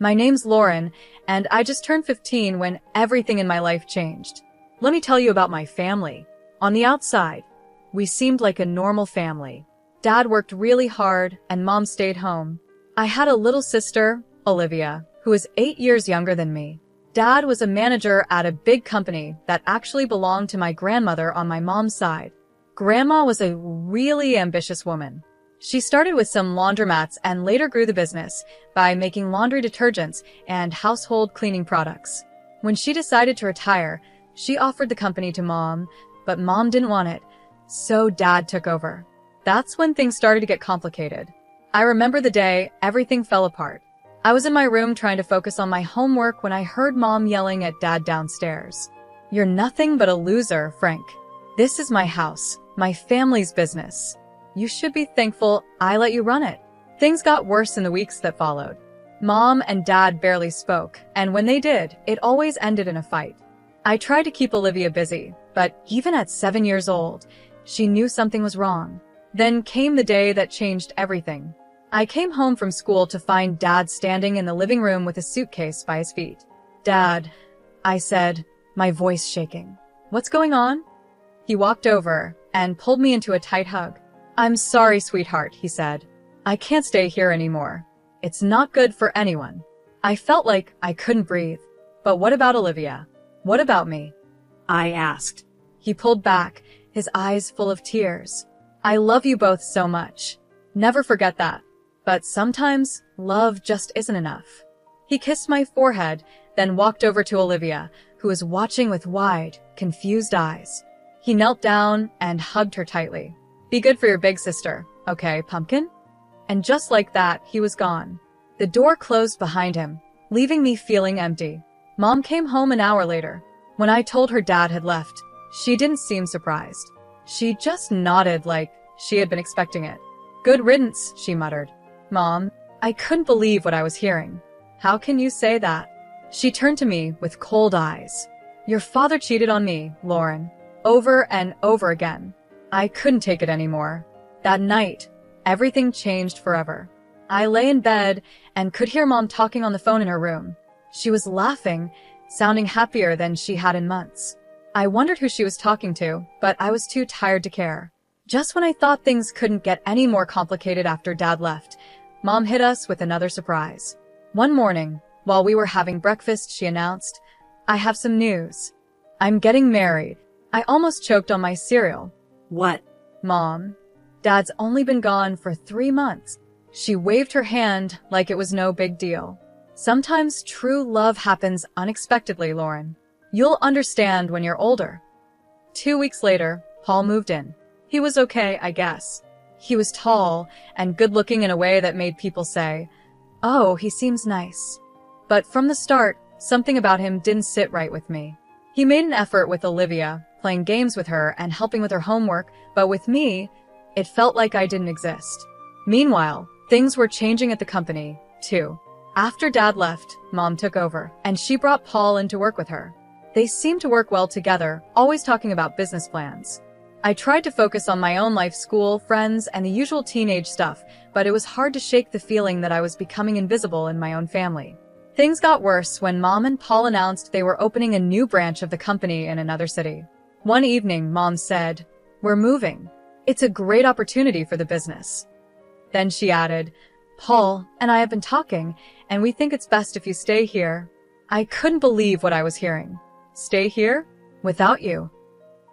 My name's Lauren, and I just turned 15 when everything in my life changed. Let me tell you about my family. On the outside, we seemed like a normal family. Dad worked really hard, and Mom stayed home. I had a little sister, Olivia, who is 8 years younger than me. Dad was a manager at a big company that actually belonged to my grandmother on my mom's side. Grandma was a really ambitious woman. She started with some laundromats and later grew the business by making laundry detergents and household cleaning products. When she decided to retire, she offered the company to Mom, but Mom didn't want it, so Dad took over. That's when things started to get complicated. I remember the day everything fell apart. I was in my room trying to focus on my homework when I heard Mom yelling at Dad downstairs. "You're nothing but a loser, Frank. This is my house, my family's business. You should be thankful I let you run it." Things got worse in the weeks that followed. Mom and Dad barely spoke, and when they did, it always ended in a fight. I tried to keep Olivia busy, but even at 7 years old, she knew something was wrong. Then came the day that changed everything. I came home from school to find Dad standing in the living room with a suitcase by his feet. "Dad," I said, my voice shaking. "What's going on?" He walked over and pulled me into a tight hug. "I'm sorry, sweetheart," he said. "I can't stay here anymore. It's not good for anyone." I felt like I couldn't breathe. "But what about Olivia? What about me?" I asked. He pulled back, his eyes full of tears. "I love you both so much. Never forget that. But sometimes, love just isn't enough." He kissed my forehead, then walked over to Olivia, who was watching with wide, confused eyes. He knelt down and hugged her tightly. "Be good for your big sister, okay, pumpkin?" And just like that, he was gone. The door closed behind him, leaving me feeling empty. Mom came home an hour later. When I told her Dad had left, she didn't seem surprised. She just nodded like she had been expecting it. "Good riddance," she muttered. "Mom," I couldn't believe what I was hearing. "How can you say that?" She turned to me with cold eyes. "Your father cheated on me, Lauren. Over and over again. I couldn't take it anymore." That night, everything changed forever. I lay in bed and could hear Mom talking on the phone in her room. She was laughing, sounding happier than she had in months. I wondered who she was talking to, but I was too tired to care. Just when I thought things couldn't get any more complicated after Dad left, Mom hit us with another surprise. One morning, while we were having breakfast, she announced, "I have some news. I'm getting married." I almost choked on my cereal. "What?" "Mom, Dad's only been gone for 3 months." She waved her hand like it was no big deal. "Sometimes true love happens unexpectedly, Lauren. You'll understand when you're older." 2 weeks later, Paul moved in. He was okay, I guess. He was tall and good-looking in a way that made people say, "Oh, he seems nice." But from the start, something about him didn't sit right with me. He made an effort with Olivia, playing games with her and helping with her homework, but with me, it felt like I didn't exist. Meanwhile, things were changing at the company, too. After Dad left, Mom took over, and she brought Paul in to work with her. They seemed to work well together, always talking about business plans. I tried to focus on my own life, school, friends, and the usual teenage stuff, but it was hard to shake the feeling that I was becoming invisible in my own family. Things got worse when Mom and Paul announced they were opening a new branch of the company in another city. One evening, Mom said, "We're moving. It's a great opportunity for the business." Then she added, "Paul and I have been talking, and we think it's best if you stay here." I couldn't believe what I was hearing. "Stay here? Without you?"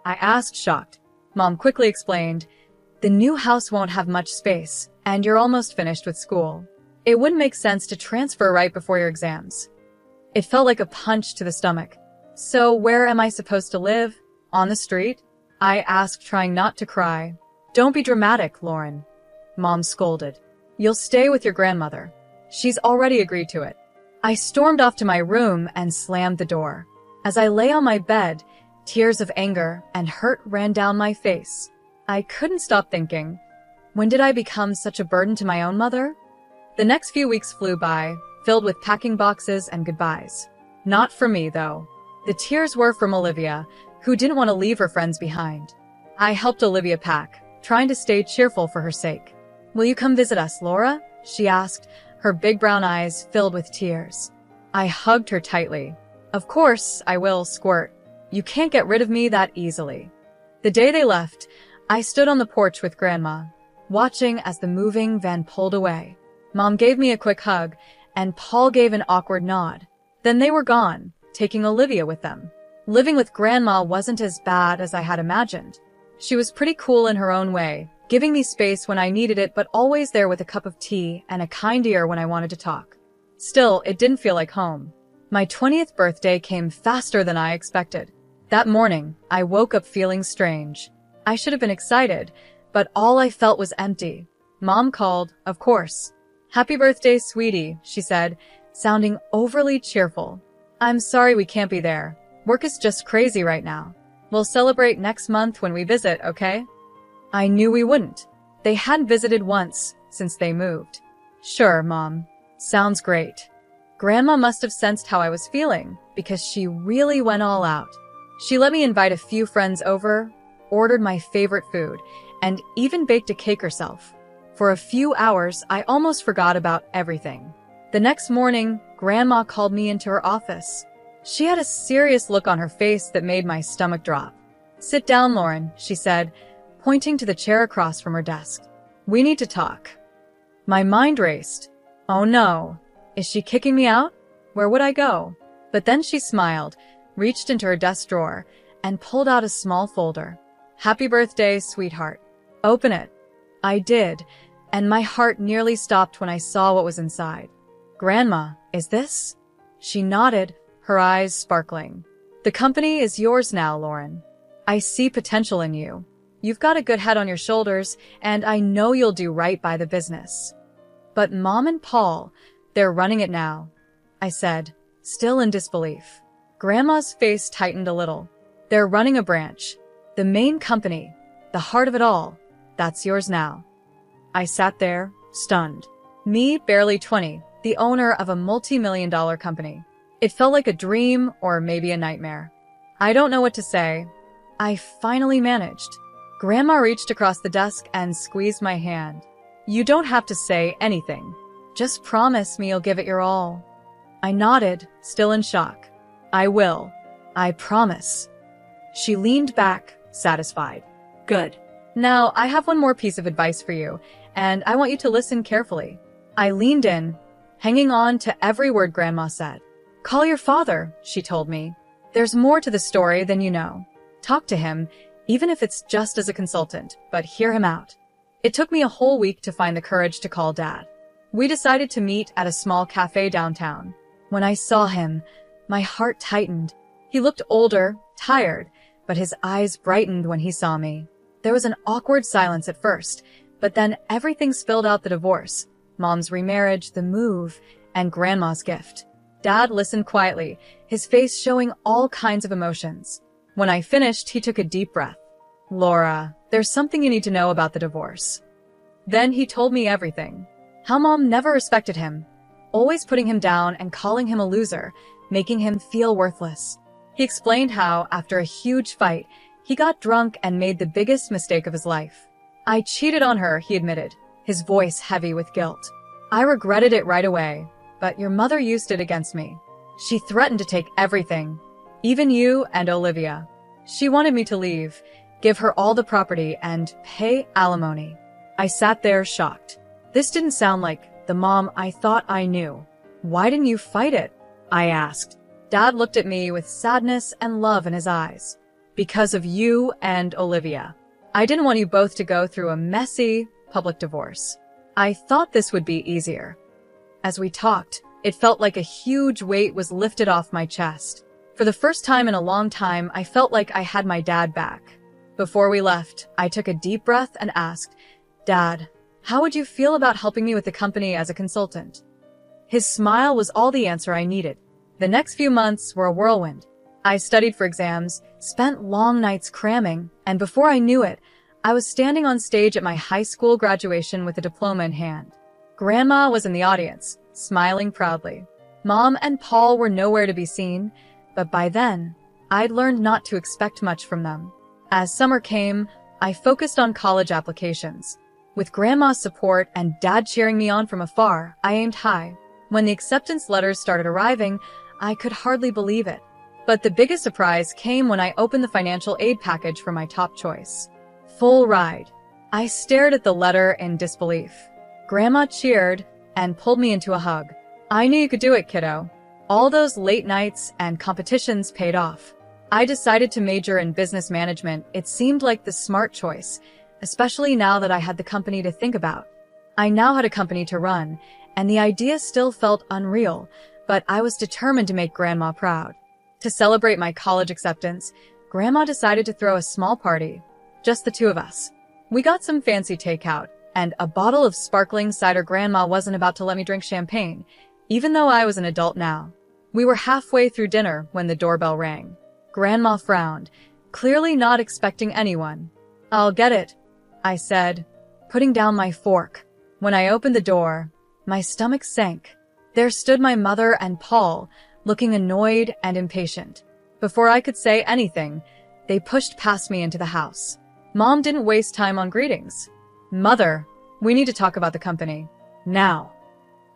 I asked, shocked. Mom quickly explained, "The new house won't have much space, and you're almost finished with school. It wouldn't make sense to transfer right before your exams." It felt like a punch to the stomach. "So where am I supposed to live? On the street?" I asked, trying not to cry. "Don't be dramatic, Lauren," Mom scolded. "You'll stay with your grandmother. She's already agreed to it." I stormed off to my room and slammed the door. As I lay on my bed, tears of anger and hurt ran down my face. I couldn't stop thinking, when did I become such a burden to my own mother? The next few weeks flew by, filled with packing boxes and goodbyes. Not for me, though. The tears were from Olivia, who didn't want to leave her friends behind. I helped Olivia pack, trying to stay cheerful for her sake. "Will you come visit us, Laura?" she asked, her big brown eyes filled with tears. I hugged her tightly. Of course, I will, squirt. You can't get rid of me that easily. The day they left, I stood on the porch with Grandma, watching as the moving van pulled away. Mom gave me a quick hug, and Paul gave an awkward nod. Then they were gone, taking Olivia with them. Living with Grandma wasn't as bad as I had imagined. She was pretty cool in her own way, giving me space when I needed it but always there with a cup of tea and a kind ear when I wanted to talk. Still, it didn't feel like home. My 20th birthday came faster than I expected. That morning, I woke up feeling strange. I should have been excited, but all I felt was empty. Mom called, of course. Happy birthday, sweetie, she said, sounding overly cheerful. I'm sorry we can't be there. Work is just crazy right now. We'll celebrate next month when we visit, okay? I knew we wouldn't. They hadn't visited once since they moved. Sure, Mom. Sounds great. Grandma must have sensed how I was feeling because she really went all out. She let me invite a few friends over, ordered my favorite food, and even baked a cake herself. For a few hours, I almost forgot about everything. The next morning, Grandma called me into her office. She had a serious look on her face that made my stomach drop. Sit down, Lauren, she said, pointing to the chair across from her desk. We need to talk. My mind raced. Oh no. Is she kicking me out? Where would I go? But then she smiled, reached into her desk drawer, and pulled out a small folder. Happy birthday, sweetheart. Open it. I did, and my heart nearly stopped when I saw what was inside. Grandma, is this? She nodded, her eyes sparkling. The company is yours now, Lauren. I see potential in you. You've got a good head on your shoulders, and I know you'll do right by the business. But Mom and Paul, they're running it now, I said, still in disbelief. Grandma's face tightened a little. They're running a branch. The main company, the heart of it all, that's yours now. I sat there, stunned. Me, barely 20, the owner of a multi-million-dollar company. It felt like a dream or maybe a nightmare. I don't know what to say. I finally managed. Grandma reached across the desk and squeezed my hand. You don't have to say anything. Just promise me you'll give it your all. I nodded, still in shock. I will. I promise. She leaned back, satisfied. Good. Now, I have one more piece of advice for you, and I want you to listen carefully. I leaned in, hanging on to every word Grandma said. Call your father, she told me. There's more to the story than you know. Talk to him, even if it's just as a consultant, but hear him out. It took me a whole week to find the courage to call Dad. We decided to meet at a small cafe downtown. When I saw him, my heart tightened. He looked older, tired, but his eyes brightened when he saw me. There was an awkward silence at first, but then everything spilled out: the divorce, Mom's remarriage, the move, and Grandma's gift. Dad listened quietly, his face showing all kinds of emotions. When I finished, he took a deep breath. Laura, there's something you need to know about the divorce. Then he told me everything. How Mom never respected him, always putting him down and calling him a loser, making him feel worthless. He explained how, after a huge fight, he got drunk and made the biggest mistake of his life. I cheated on her, he admitted, his voice heavy with guilt. I regretted it right away, but your mother used it against me. She threatened to take everything, even you and Olivia. She wanted me to leave, give her all the property, and pay alimony. I sat there shocked. This didn't sound like the Mom I thought I knew. Why didn't you fight it? I asked. Dad looked at me with sadness and love in his eyes. Because of you and Olivia. I didn't want you both to go through a messy, public divorce. I thought this would be easier. As we talked, it felt like a huge weight was lifted off my chest. For the first time in a long time, I felt like I had my dad back. Before we left, I took a deep breath and asked, Dad, how would you feel about helping me with the company as a consultant? His smile was all the answer I needed. The next few months were a whirlwind. I studied for exams, spent long nights cramming, and before I knew it, I was standing on stage at my high school graduation with a diploma in hand. Grandma was in the audience, smiling proudly. Mom and Paul were nowhere to be seen, but by then, I'd learned not to expect much from them. As summer came, I focused on college applications. With Grandma's support and Dad cheering me on from afar, I aimed high. When the acceptance letters started arriving, I could hardly believe it. But the biggest surprise came when I opened the financial aid package for my top choice. Full ride. I stared at the letter in disbelief. Grandma cheered and pulled me into a hug. I knew you could do it, kiddo. All those late nights and competitions paid off. I decided to major in business management. It seemed like the smart choice, especially now that I had the company to think about. I now had a company to run, and the idea still felt unreal, but I was determined to make Grandma proud. To celebrate my college acceptance, Grandma decided to throw a small party, just the two of us. We got some fancy takeout, and a bottle of sparkling cider. Grandma wasn't about to let me drink champagne, even though I was an adult now. We were halfway through dinner when the doorbell rang. Grandma frowned, clearly not expecting anyone. "I'll get it," I said, putting down my fork. When I opened the door, my stomach sank. There stood my mother and Paul, looking annoyed and impatient. Before I could say anything, they pushed past me into the house. Mom didn't waste time on greetings. "Mother, we need to talk about the company. Now."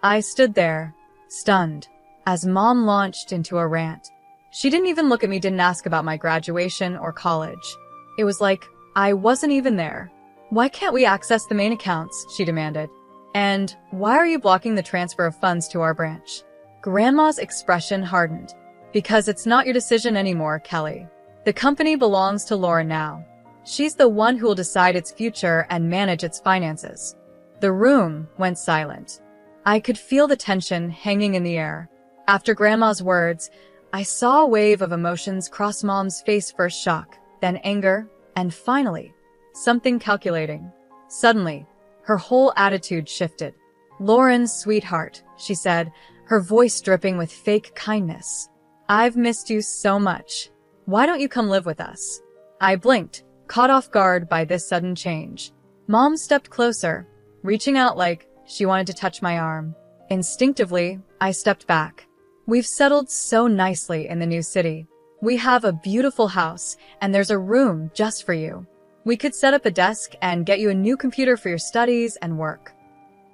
I stood there, stunned, as Mom launched into a rant. She didn't even look at me, didn't ask about my graduation or college. It was like I wasn't even there. "Why can't we access the main accounts?" she demanded. "And why are you blocking the transfer of funds to our branch?" Grandma's expression hardened. "Because it's not your decision anymore, Kelly. The company belongs to Lauren now. She's the one who will decide its future and manage its finances." The room went silent. I could feel the tension hanging in the air. After Grandma's words, I saw a wave of emotions cross Mom's face. First shock, then anger, and finally, something calculating. Suddenly, her whole attitude shifted. "Lauren's sweetheart," she said, her voice dripping with fake kindness. "I've missed you so much. Why don't you come live with us?" I blinked, caught off guard by this sudden change. Mom stepped closer, reaching out like she wanted to touch my arm. Instinctively, I stepped back. "We've settled so nicely in the new city. We have a beautiful house, and there's a room just for you. We could set up a desk and get you a new computer for your studies and work."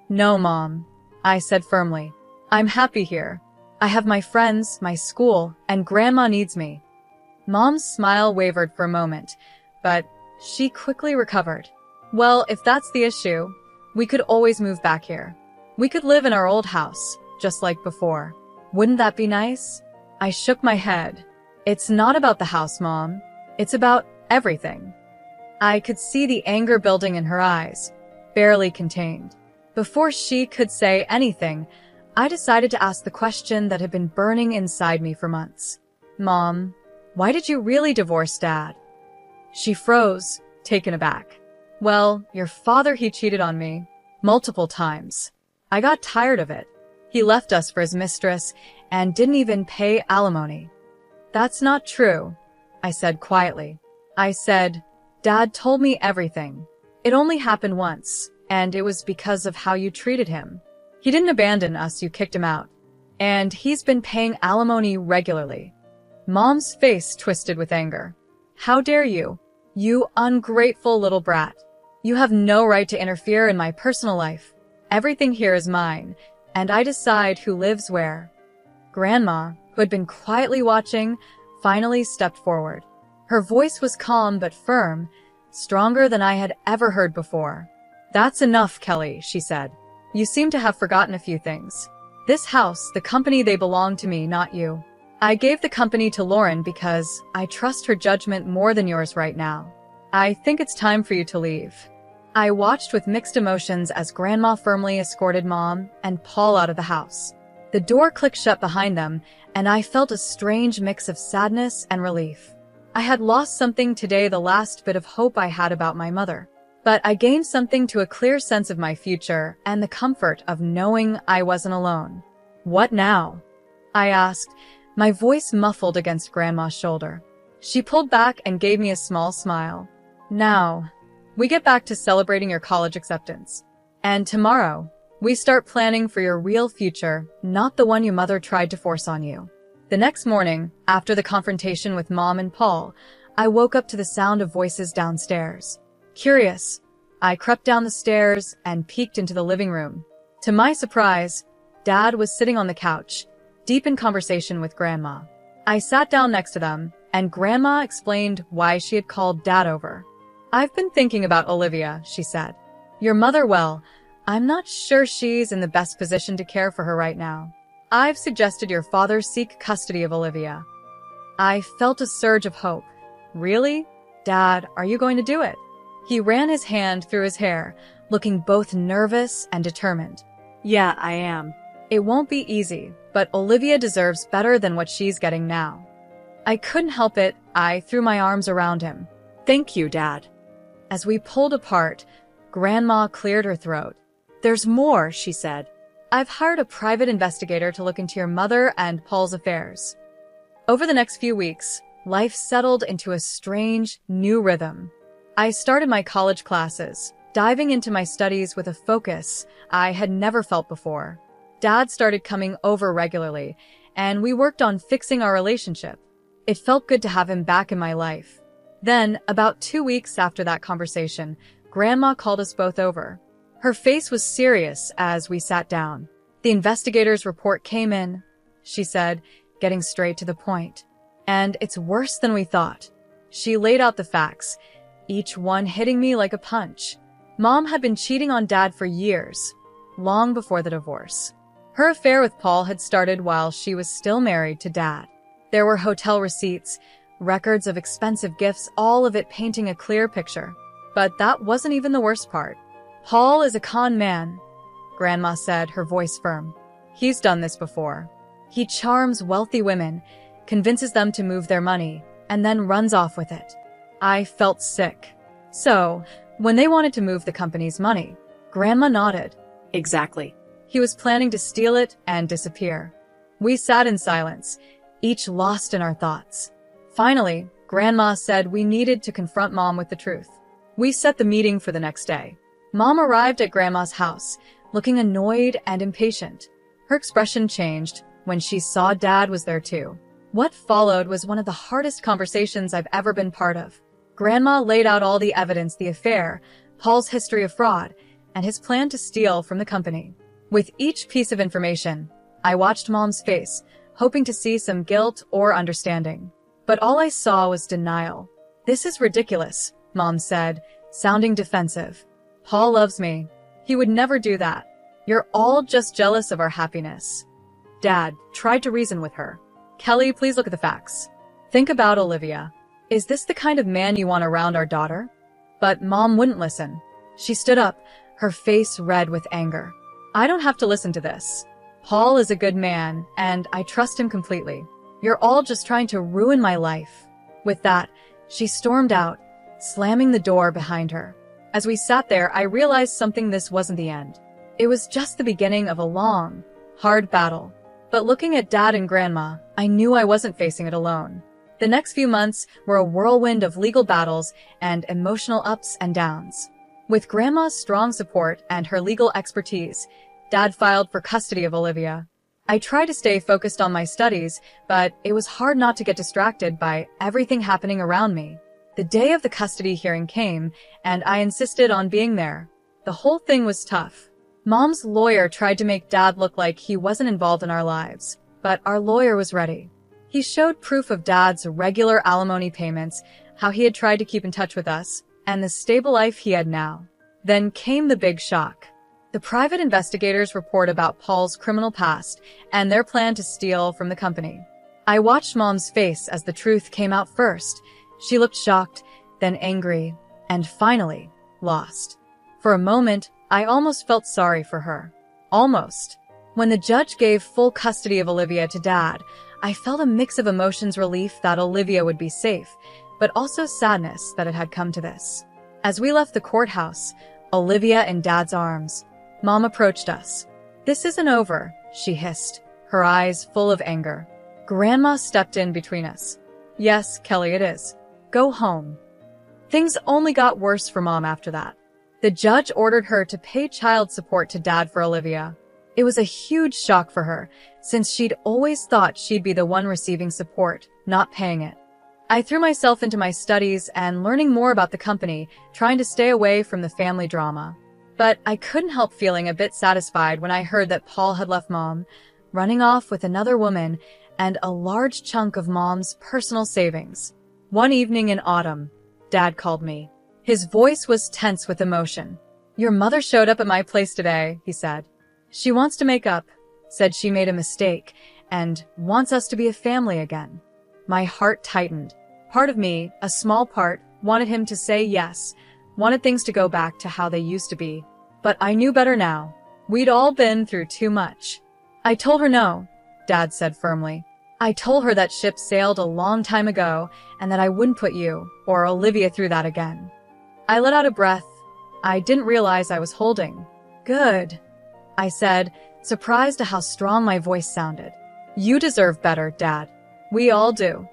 "No, Mom," I said firmly. "I'm happy here. I have my friends, my school, and Grandma needs me." Mom's smile wavered for a moment, but she quickly recovered. "Well, if that's the issue, we could always move back here. We could live in our old house, just like before. Wouldn't that be nice?" I shook my head. "It's not about the house, Mom. It's about everything." I could see the anger building in her eyes, barely contained. Before she could say anything, I decided to ask the question that had been burning inside me for months. "Mom, why did you really divorce Dad?" She froze, taken aback. "Well, your father, he cheated on me. Multiple times. I got tired of it. He left us for his mistress and didn't even pay alimony." "That's not true," I said quietly. I said, "Dad told me everything. It only happened once, and it was because of how you treated him. He didn't abandon us, you kicked him out. And he's been paying alimony regularly." Mom's face twisted with anger. "How dare you? You ungrateful little brat. You have no right to interfere in my personal life. Everything here is mine, and I decide who lives where." Grandma, who had been quietly watching, finally stepped forward. Her voice was calm but firm, stronger than I had ever heard before. "That's enough, Kelly," she said. "You seem to have forgotten a few things. This house, the company, they belong to me, not you. I gave the company to Lauren because I trust her judgment more than yours right now. I think it's time for you to leave." I watched with mixed emotions as Grandma firmly escorted Mom and Paul out of the house. The door clicked shut behind them, and I felt a strange mix of sadness and relief. I had lost something today, the last bit of hope I had about my mother. But I gained something, to a clear sense of my future and the comfort of knowing I wasn't alone. "What now?" I asked, my voice muffled against Grandma's shoulder. She pulled back and gave me a small smile. "Now, we get back to celebrating your college acceptance. And tomorrow, we start planning for your real future, not the one your mother tried to force on you." The next morning, after the confrontation with Mom and Paul, I woke up to the sound of voices downstairs. Curious, I crept down the stairs and peeked into the living room. To my surprise, Dad was sitting on the couch, deep in conversation with Grandma. I sat down next to them, and Grandma explained why she had called Dad over. "I've been thinking about Olivia," she said. "Your mother, well, I'm not sure she's in the best position to care for her right now. I've suggested your father seek custody of Olivia." I felt a surge of hope. "Really? Dad, are you going to do it?" He ran his hand through his hair, looking both nervous and determined. "Yeah, I am." "It won't be easy, but Olivia deserves better than what she's getting now." I couldn't help it. I threw my arms around him. "Thank you, Dad." As we pulled apart, Grandma cleared her throat. "There's more," she said. "I've hired a private investigator to look into your mother and Paul's affairs." Over the next few weeks, life settled into a strange, new rhythm. I started my college classes, diving into my studies with a focus I had never felt before. Dad started coming over regularly, and we worked on fixing our relationship. It felt good to have him back in my life. Then, about 2 weeks after that conversation, Grandma called us both over. Her face was serious as we sat down. "The investigator's report came in," she said, getting straight to the point. "And it's worse than we thought." She laid out the facts, each one hitting me like a punch. Mom had been cheating on Dad for years, long before the divorce. Her affair with Paul had started while she was still married to Dad. There were hotel receipts, records of expensive gifts, all of it painting a clear picture. But that wasn't even the worst part. "Paul is a con man," Grandma said, her voice firm. "He's done this before. He charms wealthy women, convinces them to move their money, and then runs off with it." I felt sick. "So, when they wanted to move the company's money," Grandma nodded. "Exactly. "He was planning to steal it and disappear." We sat in silence, each lost in our thoughts. Finally, Grandma said we needed to confront Mom with the truth. We set the meeting for the next day. Mom arrived at Grandma's house, looking annoyed and impatient. Her expression changed when she saw Dad was there too. What followed was one of the hardest conversations I've ever been part of. Grandma laid out all the evidence, the affair, Paul's history of fraud, and his plan to steal from the company. With each piece of information, I watched Mom's face, hoping to see some guilt or understanding. But all I saw was denial. "This is ridiculous," Mom said, sounding defensive. "Paul loves me. He would never do that. You're all just jealous of our happiness." Dad tried to reason with her. "Kelly, please look at the facts. Think about Olivia. Is this the kind of man you want around our daughter?" But Mom wouldn't listen. She stood up, her face red with anger. "I don't have to listen to this. Paul is a good man, and I trust him completely. You're all just trying to ruin my life." With that, she stormed out, slamming the door behind her. As we sat there, I realized something: this wasn't the end. It was just the beginning of a long, hard battle. But looking at Dad and Grandma, I knew I wasn't facing it alone. The next few months were a whirlwind of legal battles and emotional ups and downs. With Grandma's strong support and her legal expertise, Dad filed for custody of Olivia. I tried to stay focused on my studies, but it was hard not to get distracted by everything happening around me. The day of the custody hearing came, and I insisted on being there. The whole thing was tough. Mom's lawyer tried to make Dad look like he wasn't involved in our lives, but our lawyer was ready. He showed proof of Dad's regular alimony payments, how he had tried to keep in touch with us, and the stable life he had now. Then came the big shock. The private investigators' report about Paul's criminal past and their plan to steal from the company. I watched Mom's face as the truth came out first. She looked shocked, then angry, and finally, lost. For a moment, I almost felt sorry for her. Almost. When the judge gave full custody of Olivia to Dad, I felt a mix of emotions: relief that Olivia would be safe, but also sadness that it had come to this. As we left the courthouse, Olivia in Dad's arms, Mom approached us. "This isn't over," she hissed, her eyes full of anger. Grandma stepped in between us. "Yes, Kelly, it is. Go home." Things only got worse for Mom after that. The judge ordered her to pay child support to Dad for Olivia. It was a huge shock for her, since she'd always thought she'd be the one receiving support, not paying it. I threw myself into my studies and learning more about the company, trying to stay away from the family drama. But I couldn't help feeling a bit satisfied when I heard that Paul had left Mom, running off with another woman and a large chunk of Mom's personal savings. One evening in autumn, Dad called me. His voice was tense with emotion. "Your mother showed up at my place today," he said. "She wants to make up, said she made a mistake, and wants us to be a family again." My heart tightened. Part of me, a small part, wanted him to say yes, wanted things to go back to how they used to be. But I knew better now. We'd all been through too much. "I told her no," Dad said firmly. "I told her that ship sailed a long time ago and that I wouldn't put you or Olivia through that again." I let out a breath. I didn't realize I was holding. "Good," I said, surprised at how strong my voice sounded. "You deserve better, Dad. We all do."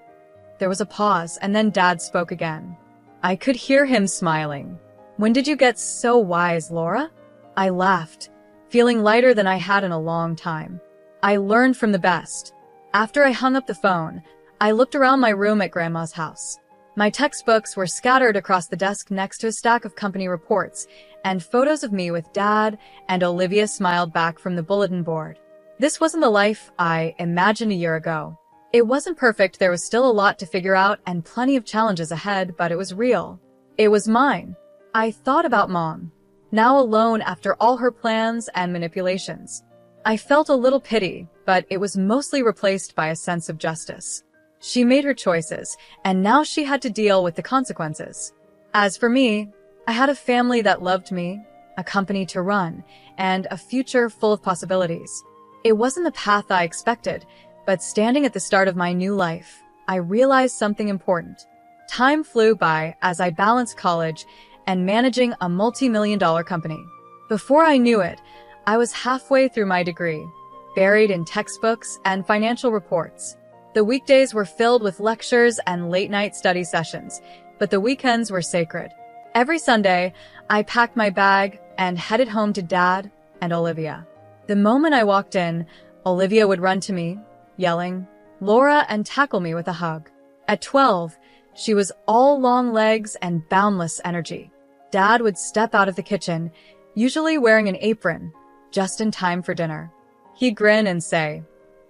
There was a pause, and then Dad spoke again. I could hear him smiling. "When did you get so wise, Laura?" I laughed, feeling lighter than I had in a long time. "I learned from the best." After I hung up the phone, I looked around my room at Grandma's house. My textbooks were scattered across the desk next to a stack of company reports, and photos of me with Dad and Olivia smiled back from the bulletin board. This wasn't the life I imagined a year ago. It wasn't perfect, there was still a lot to figure out and plenty of challenges ahead, but it was real. It was mine. I thought about Mom, now alone after all her plans and manipulations. I felt a little pity, but it was mostly replaced by a sense of justice. She made her choices, and now she had to deal with the consequences. As for me, I had a family that loved me, a company to run, and a future full of possibilities. It wasn't the path I expected, but standing at the start of my new life, I realized something important. Time flew by as I balanced college and managing a multi-million-dollar company. Before I knew it, I was halfway through my degree, buried in textbooks and financial reports. The weekdays were filled with lectures and late-night study sessions, but the weekends were sacred. Every Sunday, I packed my bag and headed home to Dad and Olivia. The moment I walked in, Olivia would run to me, yelling, "Laura," and tackle me with a hug. At 12, she was all long legs and boundless energy. Dad would step out of the kitchen, usually wearing an apron, just in time for dinner. He'd grin and say,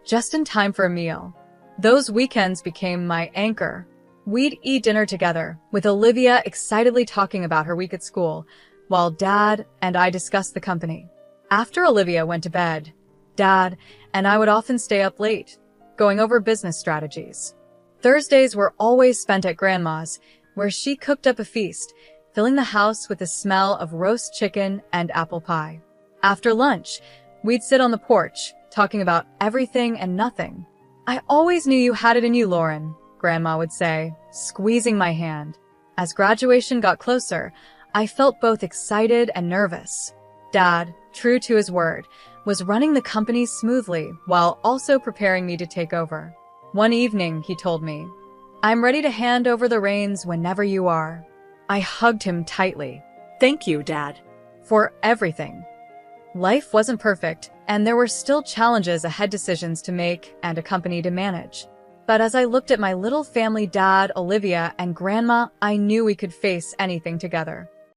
"Just in time for a meal." Those weekends became my anchor. We'd eat dinner together, with Olivia excitedly talking about her week at school, while Dad and I discussed the company. After Olivia went to bed, Dad and I would often stay up late, going over business strategies. Thursdays were always spent at Grandma's, where she cooked up a feast, filling the house with the smell of roast chicken and apple pie. After lunch, we'd sit on the porch, talking about everything and nothing. "I always knew you had it in you, Lauren," Grandma would say, squeezing my hand. As graduation got closer, I felt both excited and nervous. Dad, true to his word, was running the company smoothly while also preparing me to take over. One evening, he told me, "I'm ready to hand over the reins whenever you are." I hugged him tightly. Thank you, Dad. For everything. Life wasn't perfect, and there were still challenges ahead, decisions to make and a company to manage. But as I looked at my little family, Dad, Olivia, and Grandma, I knew we could face anything together.